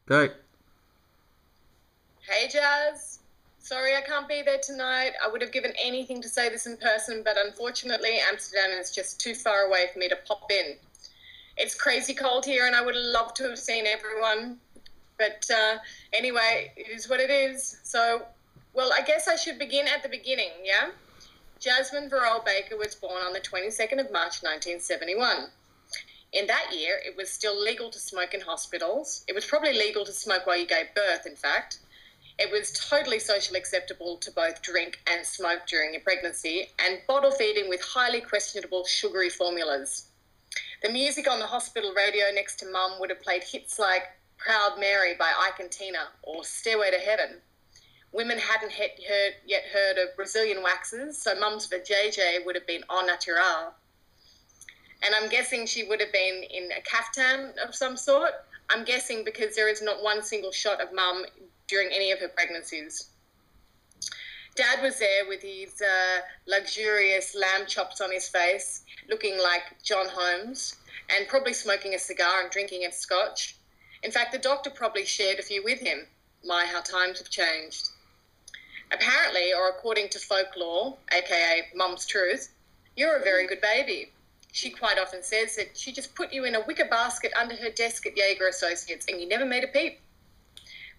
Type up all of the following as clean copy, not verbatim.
Go. Hey Jazz, sorry I can't be there tonight. I would have given anything to say this in person, but unfortunately Amsterdam is just too far away for me to pop in. It's crazy cold here and I would love to have seen everyone, but anyway, it is what it is. So, I guess I should begin at the beginning, yeah? Jasmin Baker was born on the 22nd of March 1971. In that year, it was still legal to smoke in hospitals. It was probably legal to smoke while you gave birth, in fact. It was totally socially acceptable to both drink and smoke during your pregnancy, and bottle feeding with highly questionable sugary formulas. The music on the hospital radio next to Mum would have played hits like Proud Mary by Ike and Tina or Stairway to Heaven. Women hadn't yet heard of Brazilian waxes, so Mum's vajayjay would have been au naturel. And I'm guessing she would have been in a caftan of some sort. I'm guessing because there is not one single shot of Mum during any of her pregnancies. Dad was there with his luxurious lamb chops on his face, looking like John Holmes, and probably smoking a cigar and drinking a scotch. In fact, the doctor probably shared a few with him. My, how times have changed. Apparently, or according to folklore, aka Mum's truth, you're a very good baby. She quite often says that she just put you in a wicker basket under her desk at Jaeger Associates and you never made a peep.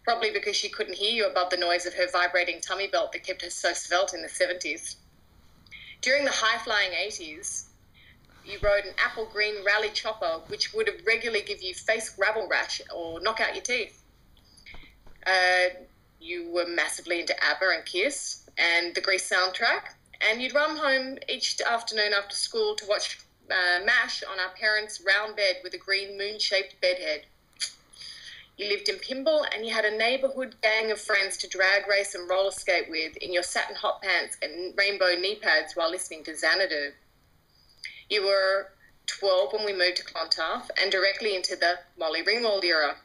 Probably because she couldn't hear you above the noise of her vibrating tummy belt that kept her so svelte in the 70s. During the high-flying 80s, you rode an apple green rally chopper, which would have regularly give you face gravel rash or knock out your teeth. You were massively into ABBA and Kiss and the Grease soundtrack, and you'd run home each afternoon after school to watch MASH on our parents' round bed with a green moon-shaped bedhead. You lived in Pymble and you had a neighbourhood gang of friends to drag race and roller skate with in your satin hot pants and rainbow knee pads while listening to Xanadu. You were 12 when we moved to Clontarf and directly into the Molly Ringwald era.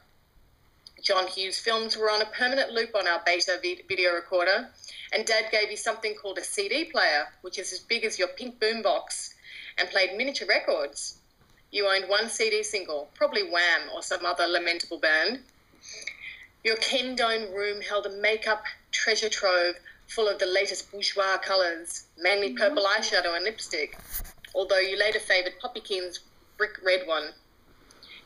John Hughes films were on a permanent loop on our Beta video recorder, and Dad gave you something called a CD player, which is as big as your pink boombox, and played miniature records. You owned one CD single, probably Wham or some other lamentable band. Your Ken Dome room held a makeup treasure trove full of the latest bourgeois colours, mainly purple eyeshadow and lipstick, although you later favoured Poppy Keen's brick red one.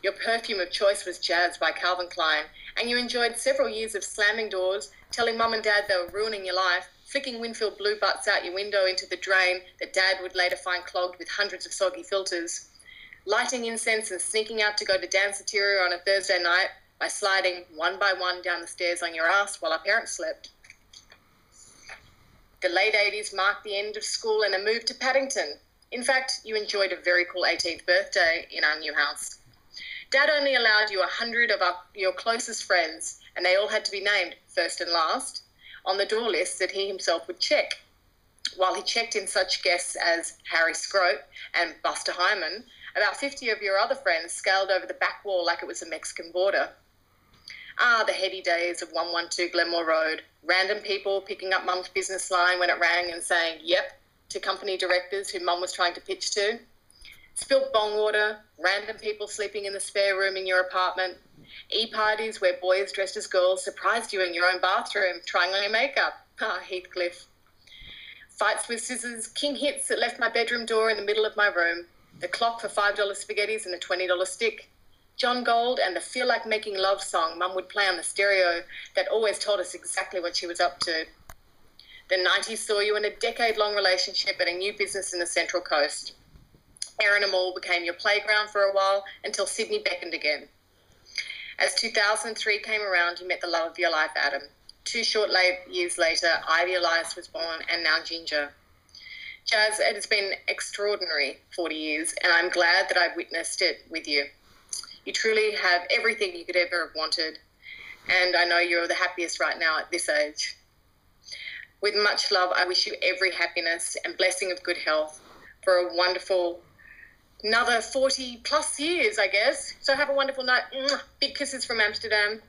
Your perfume of choice was Jazz by Calvin Klein, and you enjoyed several years of slamming doors, telling Mum and Dad they were ruining your life, flicking Winfield blue butts out your window into the drain that Dad would later find clogged with hundreds of soggy filters, lighting incense and sneaking out to go to Danceteria on a Thursday night by sliding one by one down the stairs on your ass while our parents slept. The late 80s marked the end of school and a move to Paddington. In fact, you enjoyed a very cool 18th birthday in our new house. Dad only allowed you 100 of your closest friends, and they all had to be named, first and last, on the door list that he himself would check. While he checked in such guests as Harry Scrope and Buster Hyman, about 50 of your other friends scaled over the back wall like it was the Mexican border. Ah, the heady days of 112 Glenmore Road, random people picking up Mum's business line when it rang and saying, yep, to company directors who Mum was trying to pitch to. Spilt bong water, random people sleeping in the spare room in your apartment, e-parties where boys dressed as girls surprised you in your own bathroom trying on your makeup. Ah, Heathcliff. Fights with scissors, king hits that left my bedroom door in the middle of my room, the clock for $5 spaghettis and a $20 stick, John Gold and the Feel Like Making Love song Mum would play on the stereo that always told us exactly what she was up to. The 90s saw you in a decade-long relationship at a new business in the Central Coast. Erina Mall became your playground for a while until Sydney beckoned again. As 2003 came around, you met the love of your life, Adam. 2 short years later, Ivy Elias was born, and now Ginger. Jazz, it has been extraordinary 40 years, and I'm glad that I've witnessed it with you. You truly have everything you could ever have wanted, and I know you're the happiest right now at this age. With much love, I wish you every happiness and blessing of good health for a wonderful another 40 plus years, I guess. So have a wonderful night. Big kisses from Amsterdam.